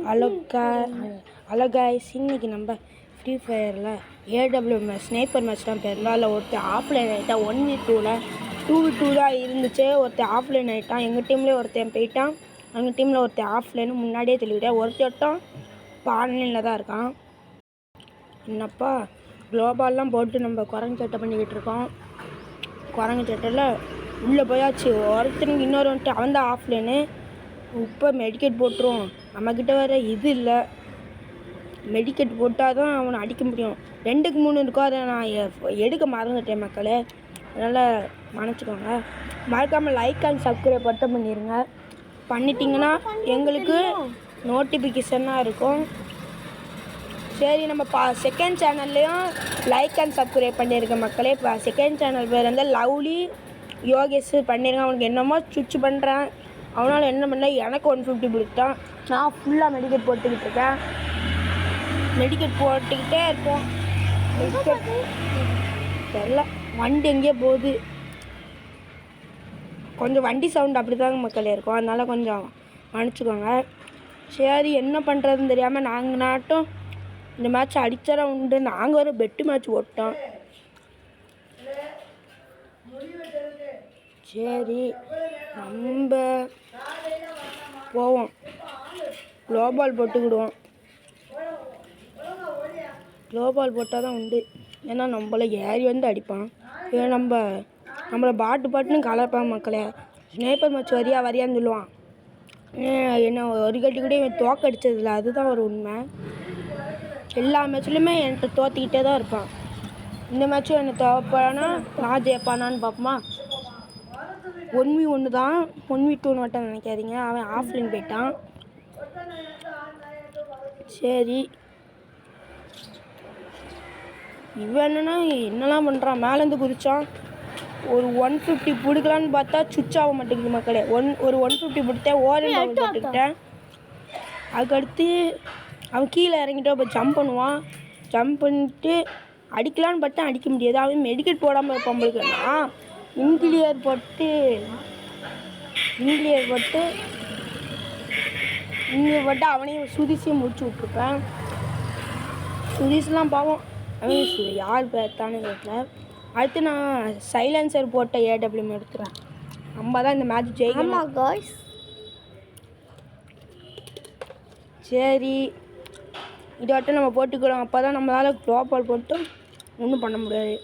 Hello guys, இன்னைக்கு நம்ம free ஃபயரில் ஏடபிள்யூ மேட்ச் ஸ்னைப்பர் மேட்ச் தான் போயிருந்தோம். அதில் ஒருத்தர் ஆஃப்லைன் ஆகிட்டான். 1v2ல் 2v2 தான் இருந்துச்சு. ஒருத்தர் ஆஃப்லைன் ஆகிட்டான். எங்கள் டீம்லேயே ஒருத்தன் போயிட்டான். எங்கள் டீமில் ஒருத்தர் ஆஃப்லைனு முன்னாடியே தெளிவிட்டேன். ஒருத்தட்டம் இப்போ ஆன்லைனில் தான் இருக்கான். என்னப்பா குளோபால்லாம் போட்டு நம்ம குரங்கு சட்டை பண்ணிக்கிட்டு இருக்கோம். குரங்கு சட்டையில் உள்ளே போயாச்சு. ஒருத்தனுக்கு இன்னொரு வந்துட்டு அவன் தான் ஆஃப்லைனு. இப்போ மெடிக்கெட் போட்டுருவோம். நம்மக்கிட்ட வேறு இது இல்லை. மெடிக்கெட் போட்டால் தான் அவனை அடிக்க முடியும். 2க்கு 3 இருக்கோ. அதை நான் எடுக்க மறந்துட்டேன் மக்களே. அதனால் மன்னிச்சிக்கோங்க. மறக்காமல் லைக் அண்ட் சப்ஸ்கிரைப் மட்டும் பண்ணிடுங்க. பண்ணிட்டீங்கன்னா எங்களுக்கு நோட்டிஃபிகேஷனாக இருக்கும். சரி, நம்ம செகண்ட் சேனல்லையும் லைக் அண்ட் சப்ஸ்கிரைப் பண்ணியிருக்கேன் மக்களே. இப்போ செகண்ட் சேனல் பேர் வந்து லவ்லி யோகேஷ் பண்ணியிருக்கேன். அவனுக்கு என்னமோ சுவிட்ச் பண்ணுறேன். அவனால் என்ன பண்ண எனக்கு 150 கொடுத்தான். நான் ஃபுல்லாக மெடிக்கெட் போட்டுக்கிட்டு இருக்கேன். மெடிக்கெட் போட்டுக்கிட்டே இருப்போம். மெடிக்கெட் தெரில, வண்டி எங்கேயோ போகுது. கொஞ்சம் வண்டி சவுண்டு அப்படி தாங்க மக்களே இருக்கும். அதனால் கொஞ்சம் மன்னிச்சிக்கோங்க. சரி, என்ன பண்ணுறதுன்னு தெரியாமல் நாங்கள் நாட்டும் இந்த மேட்ச் அடித்தர உண்டு. நாங்கள் ஒரு பெட்டு மேட்ச் ஓட்டோம். சரி, நம்ம போவோம். குளோபால் போட்டுக்கிடுவோம். குளோபால் போட்டால் தான் உண்டு. ஏன்னா நம்மளை ஏறி வந்து அடிப்பான். ஏன் நம்மளை பாட்டுன்னு கலப்பான் மக்களே. ஸ்னைப்பர் மேட்ச் வரியான்னு சொல்லுவான். என்ன ஒரு கட்டி கூட இவன் தோக்க அடித்ததில்ல. அதுதான் ஒரு உண்மை. எல்லா மேட்ச்லையுமே என்கிட்ட தோற்றிக்கிட்டே தான் இருப்பான். இந்த மேட்ச்சும் என்னை தோப்பானா நான் ஜெயிப்பானான்னு பார்ப்போமா. 1v1 தான், 1v2 மட்டும் நினைக்காதீங்க. அவன் ஆஃப்லைன் போயிட்டான். சரி, இவன் என்னெல்லாம் பண்ணுறான். மேலேருந்து குதிச்சான். ஒரு 150 பிடிக்கலான்னு பார்த்தா சுவிட்ச் ஆக மாட்டேங்குது மக்களே. ஒரு 150 பிடித்தேன். ஓரன் போட்டுக்கிட்டேன். அதுக்கடுத்து அவன் கீழே இறங்கிட்டு இப்போ ஜம்ப் பண்ணுவான். ஜம்ப் பண்ணிட்டு அடிக்கலான்னு பார்த்தா அடிக்க முடியாது. அவன் மெடிக்கெட் போடாமல் இருப்பான் போலுக்குன்னா. இன்கிளியர் போட்டு அவனையும் சுதீஷையும் முடிச்சு விட்ருப்பேன். சுதீஷ்லாம் பாவம். அவன் யார் பேர்த்தானு கேட்கல. அடுத்து நான் சைலன்சர் போட்ட ஏடபிள்யூ எடுத்துகிறேன். நம்ம தான் இந்த மேட்ச் ஜெயிக்கணும் காய்ஸ். சரி, இதாட்டம் நம்ம போட்டுக்கிறோம். அப்போ தான் நம்மளால் குளோபால் போட்டு ஒன்றும் பண்ண முடியாது.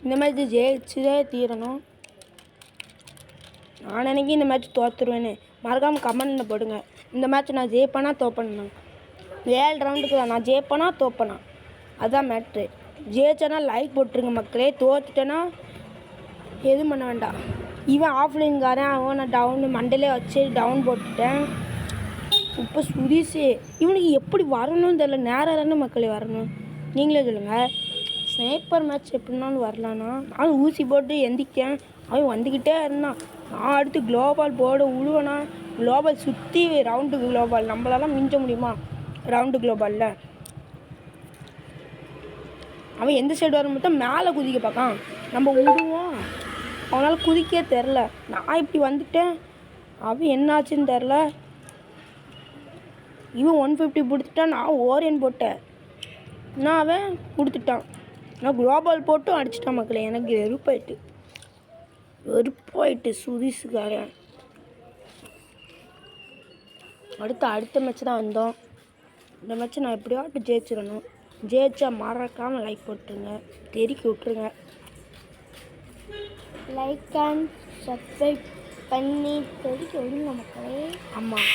இந்த மேட்ச் ஜெயிச்சுதே தீரணும். நான் நினைக்கி இந்த மேட்ச் தோற்றுருவேன்னு. மறக்காமல் கமெண்டில் போடுங்க. இந்த மேட்ச் நான் ஜெயிப்பேனா தோப்பேன்னா. 7 ரவுண்டுக்கு தான். நான் ஜெயிப்பேனா தோப்பேனா, அதுதான் மேட்ரு. ஜெயிச்சேன்னா லைக் போட்டுருங்க மக்களே. தோத்துட்டேன்னா எதுவும் பண்ண வேண்டாம். இவன் ஆஃப்லைன்காரன். அவன் நான் டவுன் மண்டலே வச்சு டவுன் போட்டுட்டேன். இப்போ சுதீஷ் இவனுக்கு எப்படி வரணும்னு தெரியல. நேரம் தானே மக்களே வரணும். நீங்களே சொல்லுங்கள். ஸ்னைப்பர் மேட்ச் எப்படின்னாலும் வரலான்னா நான் ஊசி போட்டு எந்திக்கேன். அவன் வந்துக்கிட்டே இருந்தான். நான் அடுத்து குளோபால் போட உழுவனா. குளோபால் சுற்றி ரவுண்டுக்கு குளோபால் நம்மளால மிஞ்ச முடியுமா ரவுண்டு குளோபாலில். அவன் எந்த சைடு வர மட்டும் மேலே குதிக்க பார்க்கான். நம்ம விடுவோம். அவனால் குதிக்கே தெரில. நான் இப்படி வந்துட்டேன். அவன் என்னாச்சுன்னு தெரில. இவன் 150 பிடிச்சிட்டான். நான் ஓரியன் போட்டேன். நான் அவன் கொடுத்துட்டான். நான் குளோபால் போட்டும் அடிச்சிட்டான் மக்களே. எனக்கு வெறுப்பாயிட்டு சுதீஷுக்காரன். அடுத்த மேட்ச் தான் வந்தோம். இந்த மேட்ச்சை நான் எப்படியாட்டும் ஜெயிச்சிடணும். ஜெயிச்சா மறக்காமல் லைக் போட்டுருங்க. தெறிக்கி விட்டுருங்க. லைக் அண்ட் சப்ஸ்கிரைப் பண்ணி தெறிக்க விடுங்க மக்களே. ஆமாம்,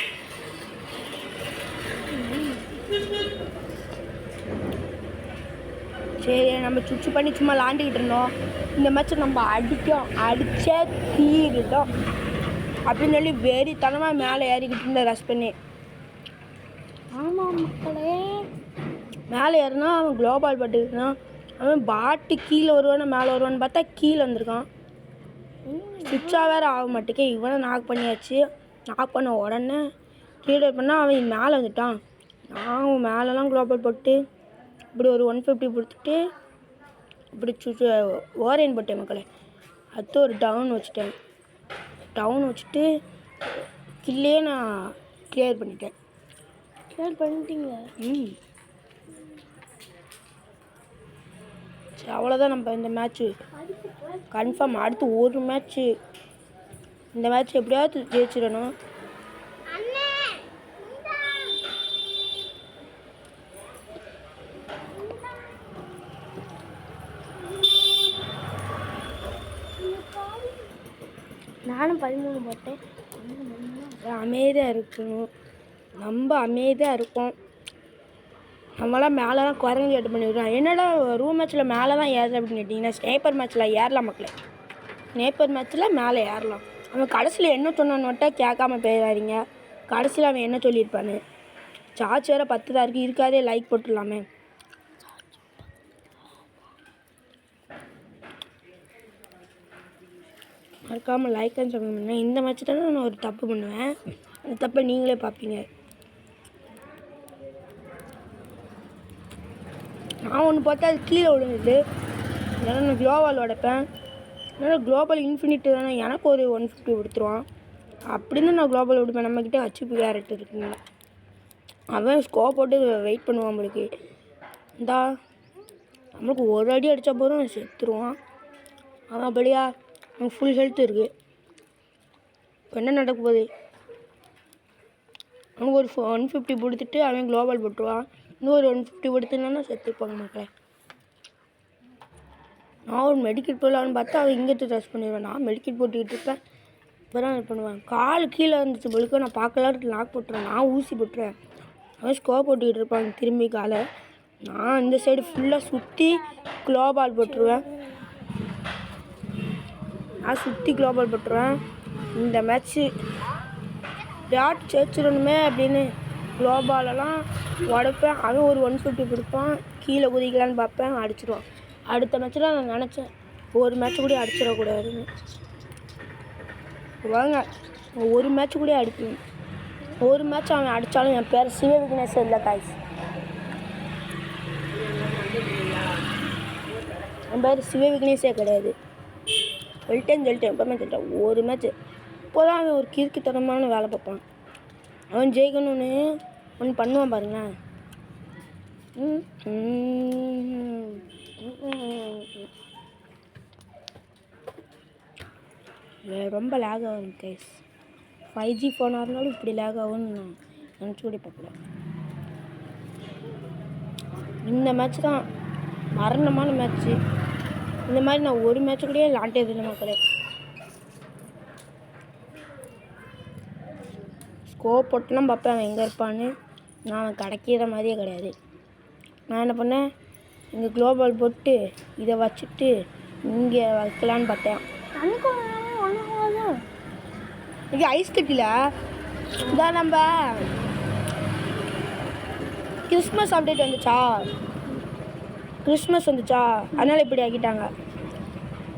சரி, நம்ம சுவிட்ச் பண்ணி சும்மா விளாண்டுக்கிட்டு இருந்தோம். இந்த மேட்ச்சை நம்ம அடித்தே தீருட்டோம் அப்படின்னு சொல்லி வெறித்தனமாக மேலே ஏறிக்கிட்டு இருந்தேன் ரஷ் பண்ணி. ஆமாம் மக்களே, மேலே ஏறினா அவன் குளோபால் பட்டுக்கிட்டான். அவன் பாட்டு கீழே வருவான்னு மேலே வருவான்னு பார்த்தா கீழே வந்திருக்கான். சுவிட்சாக வேறு ஆக மாட்டேங்க. இவனை நாக் பண்ணியாச்சு. நாக் பண்ண உடனே கீழே பண்ணால் அவன் மேலே வந்துட்டான். நான் மேலெலாம் குளோபால் போட்டு இப்படி ஒரு 150 கொடுத்துட்டு இப்படி ஓரியன் போட்டேன் மக்களே. அடுத்து ஒரு டவுன் வச்சுட்டு கில்லே நான் கிளியர் பண்ணிட்டேன். கிளியர் பண்ணிட்டீங்களா? சரி, அவ்வளோதான். நம்ம இந்த மேட்ச்சு கன்ஃபார்ம். அடுத்து ஒரு மேட்ச்சு, இந்த மேட்ச் எப்படியாவது ஜெயிச்சிடணும். நானும் 13 போட்டேன். அமைதியாக இருக்கணும். நம்ம அமைதியாக இருக்கோம். நம்மளாம் மேலெலாம் குரங்கு எட்டு பண்ணிடுறோம். என்னடா ரூம் மேட்ச்சில் மேலே தான் ஏறுற அப்படின்னு கேட்டிங்கன்னா, ஸ்னேப்பர் மேட்ச்சில் ஏறலாம் மக்களே. ஸ்னேப்பர் மேட்ச்சில் மேலே ஏறலாம். அவன் கடைசியில் என்ன சொன்னான்னு மட்டும் கேட்காம போயிடாதீங்க. கடைசியில் அவன் என்ன சொல்லியிருப்பான்னு. சார்ஜ் வேறு 10 தான் இருக்குது. இருக்காதே லைக் போட்டுடலாமே. மறக்காமல் லைக் அண்ட் சப்ஸ்கிரைப் பண்ணுவேன். இந்த மேட்ச் தானே நான் ஒரு தப்பு பண்ணுவேன். அந்த தப்பை நீங்களே பார்ப்பீங்க. நான் ஒன்று பார்த்தா அது கீழே விழுந்துது. இல்லைன்னா நான் குளோபால் உடைப்பேன். இல்லைன்னா குளோபல் இன்ஃபினிட்டி தானே, எனக்கு ஒரு 150 கொடுத்துருவான். அப்படின்னு நான் குளோபல் விடுப்பேன். நம்மக்கிட்ட ஹச்பி கேரட் இருக்குங்க. அவன் ஸ்கோப் போட்டு வெயிட் பண்ணுவான். நம்மளுக்கு இந்தா நம்மளுக்கு ஒரு அடி அடித்தா போதும் செத்துருவான். அவன் அப்படியா, அவனுக்கு ஃபுல் ஹெல்த் இருக்குது. இப்போ என்ன நடக்க போகுது? அவனுக்கு ஒரு 150 கொடுத்துட்டு அவன் குளோபல் போட்டுருவான். இன்னும் ஒரு 150 கொடுத்துனா செத்துருப்பாங்க மக்களே. நான் ஒரு மெடிக்கெட் போடலான்னு பார்த்தா அவன் இங்கே ட்ரெஸ் பண்ணிடுவேன். நான் மெடிக்கெட் போட்டுக்கிட்டு இருப்பேன். இப்போ தான் இது பண்ணுவேன். கால் கீழே இருந்துச்சு பொழுக்க நான் பார்க்கலாம் லாக் போட்டுருவேன். நான் ஊசி போட்டுருவேன். அவன் ஸ்கோப் போட்டுக்கிட்டு இருப்பான் திரும்பி காலை. நான் இந்த சைடு ஃபுல்லாக சுற்றி குளோபால் போட்டுருவேன். நான் சுற்றி குளோபால் போட்டுருவேன். இந்த மேட்ச்சு யாட் ஜெயிச்சிடணுமே அப்படின்னு குளோபாலெல்லாம் உடைப்பேன். அவன் ஒரு 150 கொடுப்பான். கீழே குதிக்கலான்னு பார்ப்பேன், அடிச்சிடுவான். அடுத்த மேட்ச்சில் நான் நினச்சேன் ஒரு மேட்ச் கூட அடிச்சிடக்கூடாதுன்னு. வாங்க, ஒரு மேட்ச் கூட அடிக்கணும். ஒரு மேட்ச் அவன் அடித்தாலும் என் பேர் சிவ விக்னேஷ் இல்லை காய்ஸ். என் பேர் சிவ விக்னேஷே கிடையாது. சொல்லிட்டேன் எப்பவுமே சொல்லிட்டேன். ஒரு மேட்ச்சு இப்போ தான் அவன் ஒரு கிறுக்குத்தனமான வேலை பார்ப்பான். அவன் ஜெயிக்கணும்னு ஒன்று பண்ணுவான் பாருங்களேன். ரொம்ப லேக் ஆகும் கைஸ். 5G ஃபோனாக இருந்தாலும் இப்படி லேக் ஆகும்னு நான் நினச்சி கூட பார்க்கல. இந்த மேட்ச் தான் மரணமான மேட்ச்சு. இந்த மாதிரி நான் ஒரு மேட்ச் கூட விளாண்டது இல்லை மக்களே. ஸ்கோப் போட்டுலாம் பார்ப்பேன் அவன் எங்கே இருப்பான்னு. நான் கிடைக்கிற மாதிரியே கிடையாது. நான் என்ன பண்ணேன், இங்கே குளோபால் போட்டு இதை வச்சுட்டு இங்கே வைக்கலான்னு பார்த்தேன். இங்கே ஐஸ் கட்டில இதான் நம்ம கிறிஸ்மஸ் அப்டேட் வந்துச்சா, கிறிஸ்மஸ் வந்துச்சா, அதனால் இப்படி ஆக்கிட்டாங்க.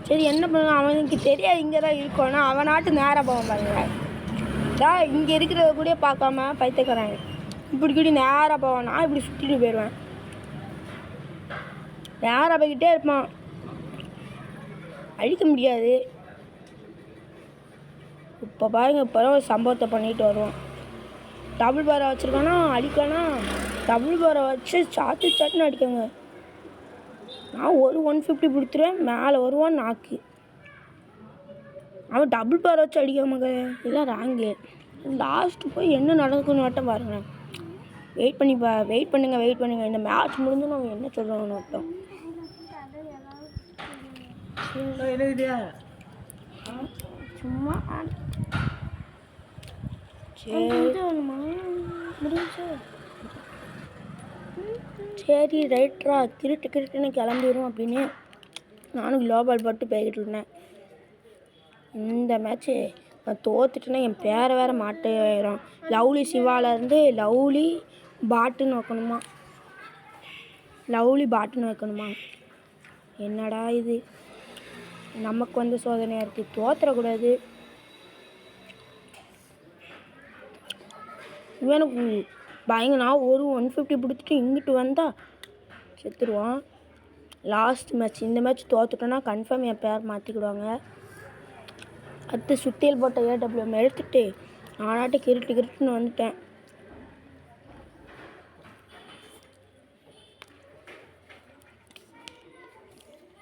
சரி என்ன பண்ணுவான், அவனுக்கு தெரியாது இங்கே தான் இருக்கோன்னா அவன் நாட்டு நேராக போவான் பாருங்க. இங்கே இருக்கிறத கூட பார்க்காம பைத்தியக்காரன் இப்படி கூடி நேராக போவான். நான் இப்படி சுற்றிட்டு போயிடுவேன். நேராக போய்கிட்டே இருப்பான். அழிக்க முடியாது. இப்போ பாருங்க, இப்போ ஒரு சம்பவத்தை பண்ணிட்டு வருவான். டபுள் பாரை வச்சுருக்கானா அடிக்கானா, டபுள் பாரை வச்சு சாத்துன்னு அடிக்கங்க. நான் ஒரு 150 கொடுத்துருவேன். மேலே வருவான் நாக்கு. அவன் டபுள் பார் வச்சு அடிக்காமங்க. இதெல்லாம் ராங்கு. லாஸ்ட்டு போய் என்ன நடக்குன்னு மட்டும் பாருங்களேன். வெயிட் பண்ணுங்கள். இந்த மேட்ச் முடிஞ்சு நம்ம என்ன சொல்கிறோம்னு மட்டும். சும்மா சரி ரைட்ரா கிரிட்டுன்னு கிளம்பிடும் அப்படின்னு நானும் குளோபால் போட்டு போய்கிட்டு இருந்தேன். இந்த மேட்ச்சு நான் தோத்துட்டேன்னா என் பேரை வேறு மாட்டாயிரும். லவ்லி சிவாலேருந்து லவ்லி பாட்டுன்னு வைக்கணுமா. என்னடா இது, நமக்கு வந்து சோதனையாக இருக்குது. தோத்துறக்கூடாது. இவனுக்கு பயங்க. நான் ஒரு 150 பிடிச்சிட்டு இங்கிட்டு வந்தால் செத்துருவான். லாஸ்ட் மேட்ச், இந்த மேட்ச் தோத்துட்டோன்னா கன்ஃபார்ம் என் பேர் மாற்றிக்கிடுவாங்க. அடுத்து சுத்தியல் போட்ட AWM எடுத்துகிட்டு நானாட்டு கிருட்டுன்னு வந்துட்டேன்.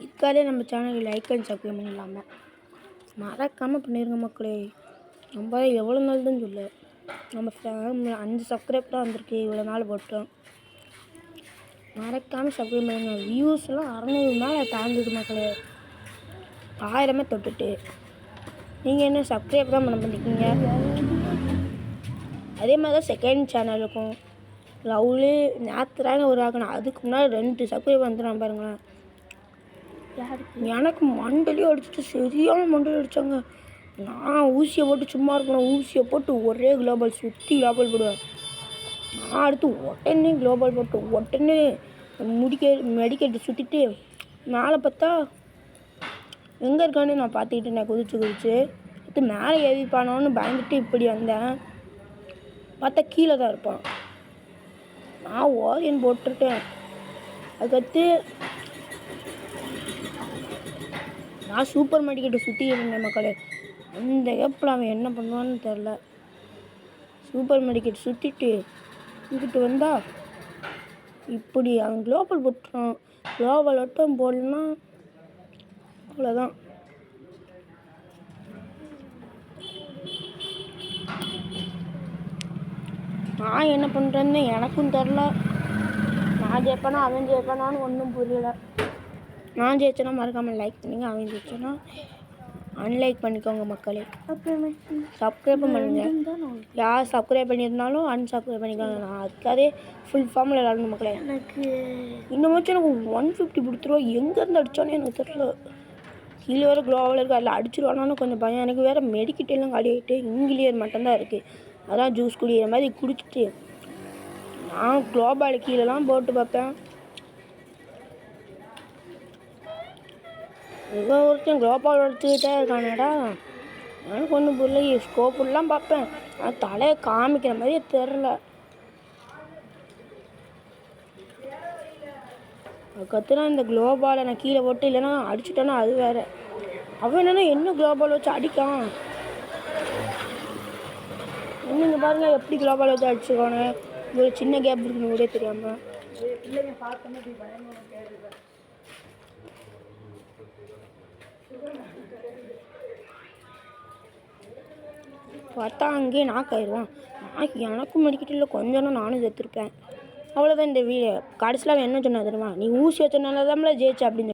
இதுக்காலே நம்ம சேனலுக்கு லைக் அண்ட் சப்ஸ்கிரைப் பண்ணிடலாமா? மறக்காமல் பண்ணிடுங்க மக்களே. நம்ம எவ்வளோ நாள் தான் சொல்ல, நம்ம ஃபேமிலி 5 சப்ஸ்கிரைப் தான் வந்திருக்கு இவ்வளோ நாள் போட்டோம். மறக்காமல் சப்ஸ்கிரைப் பண்ணுங்க. வியூஸ்லாம் 600 மேலே தாண்டுது மக்களே. 1000 தொட்டுட்டு நீங்கள் என்ன சப்ஸ்கிரைப் தான் பண்ண பண்ணிருக்கீங்க. அதே மாதிரி தான் செகண்ட் சேனல் இருக்கும். லவ்லி நேற்றுறாங்க ஒரு ஆகணும். அதுக்கு முன்னாடி 2 சப்ஸ்கிரைப் வந்துடுறான் பாருங்களேன். எனக்கு மண்டலையும் அடிச்சுட்டு சரியான மண்டல் அடித்தாங்க. நான் ஊசியை போட்டு சும்மா இருக்கணும். ஊசியை போட்டு ஒரே குளோபல் சுற்றி குளோபல் போடுவேன். நான் அடுத்து உடனே குளோபல் போட்டு உடனே மெடிக்கேட்டு சுற்றிட்டு மேலே பார்த்தா எங்கே இருக்கான்னு நான் பார்த்துக்கிட்டு நான் குதிச்சு அடுத்து மேலே ஏறிப்பானோன்னு பயந்துட்டு இப்படி வந்தேன். பார்த்தா கீழே தான் இருப்பான். நான் ஓரியன் போட்டுருக்கேன். அதுக்கடுத்து நான் சூப்பர் மெடிக்கேட்டை சுற்றிக்கிட்டு இருந்தேன் மக்களே. அந்த கேப்பில் அவன் என்ன பண்ணுவான்னு தெரில. சூப்பர் மெடிக்கேட் சுற்றிட்டு இங்கிட்டு வந்தா இப்படி அவன் குளோபல் போட்டுறான். குளோபல் வட்டம் போடலன்னா அவ்வளோதான். நான் என்ன பண்ணுறேன்னு எனக்கும் தெரில. நான் ஜெயிப்பேனா அவன் ஜெயிப்பானான்னு ஒன்றும் புரியல. நான் ஜெயிச்சேன்னா மறக்காமல் லைக் பண்ணிங்க. அவன் ஜெயிச்சேன்னா அன்லைக் பண்ணிக்கோங்க மக்களே. சப்ஸ்கிரைப்பும் பண்ணுங்க. யார் சப்ஸ்கிரைப் பண்ணியிருந்தாலும் அன்சப்ஸ்கிரைப் பண்ணிக்கோங்க. நான் அதுக்காகவே ஃபுல் ஃபார்மில் விளாடணும் மக்களே. எனக்கு இன்னுமாச்சும் எனக்கு 150 கொடுத்துருவா. எங்கேருந்து அடித்தானே எனக்கு தெரியல. கீழே வேறு குளோவில் இருக்குது. அதில் அடிச்சிருவானான்னு கொஞ்சம் பயம். எனக்கு வேறு மெடிக்கிட்டெல்லாம் காலி ஆகிட்டு இங்கிலியர் மட்டும்தான் இருக்குது. அதான் ஜூஸ் குடிக்கிற மாதிரி குடிச்சிட்டு நான் குளோபால் கீழெல்லாம் போட்டு பார்ப்பேன். ஏதோ ஒருத்தன் குளோபால் எடுத்துக்கிட்டே இருக்கானடா. எனக்கு ஒன்றும் புரியல. ஸ்கோப்புலாம் பார்ப்பேன். ஆனால் தலையை காமிக்கிற மாதிரியே தெரில. அதுக்கப்புறம் இந்த குளோபாலை நான் கீழே போட்டு இல்லைன்னா அடிச்சுட்டேன்னா அது வேறு. அவன் என்னன்னா என்ன குளோபால் வச்சு அடிக்கான். நீங்கள் பாருங்கள் எப்படி குளோபால் வச்சு அடிச்சுக்கானு. ஒரு சின்ன கேப் இருக்குன்னு கூட தெரியாமல். பார்த்தா அங்கேயே நாக்காயிடுவான். எனக்கும் மெடிக்கிட்டு இல்லை. கொஞ்சம் நானும் செத்துருப்பேன். அவ்வளோதான் இந்த வீடியோ. கடைசியில் அவன் என்ன சொன்னா தெரியுமா? நீ ஊசி வச்சனால தான் ஜெயிச்ச அப்படின்னு.